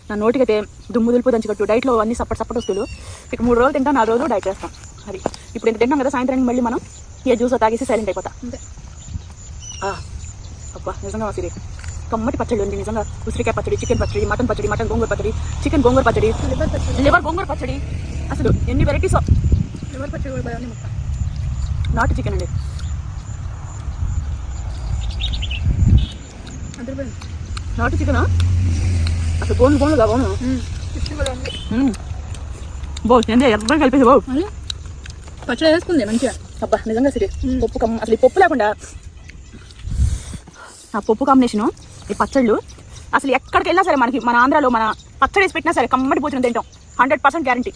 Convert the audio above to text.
నా నోటికైతే దుమ్ము దులుపు దంచుకట్టు. డైట్లో అన్ని సప్పటి వస్తువులు. ఇక 3 రోజులు తింటాం, 4 రోజులు డైట్ చేస్తాం. అది ఇప్పుడు ఇంత తింటాం కదా, సాయంత్రానికి మళ్ళీ మనం ఏ జ్యూస్ తాగేసి సైలెంట్ అయిపోతా. అబ్బా నిజంగా సిరి కమ్మటి పచ్చడి ఉంది నిజంగా. ఉసిరికాయ పచ్చడి, చికెన్ పచ్చడి, మటన్ పచ్చడి, మటన్ గోంగూర పచ్చడి, చికెన్ గోంగూర పచ్చడి, లివర్ గోంగూర పచ్చడి, అసలు ఎన్ని వెరైటీస్. లివర్ పచ్చడి కూడా బాగా ముక్క. నాటు చికెన్ అండి, నాటు చికెన్ అసలు గోనుగా బాగున్నాను. ఏంటి ఎర్రగా కలిపేసి బాబు పచ్చడి వేసుకుంది మంచిగా. అబ్బా నిజంగా సిరి పప్పు అసలు ఈ పప్పు లేకుండా ఆ పప్పు కాంబినేషను, ఈ పచ్చళ్ళు అసలు ఎక్కడికి వెళ్ళినా సరే మనకి మన ఆంధ్రాలో మన పచ్చడి వేసి పెట్టినా సరే కమ్మటి భోజనం తింటాం 100% గ్యారంటీ.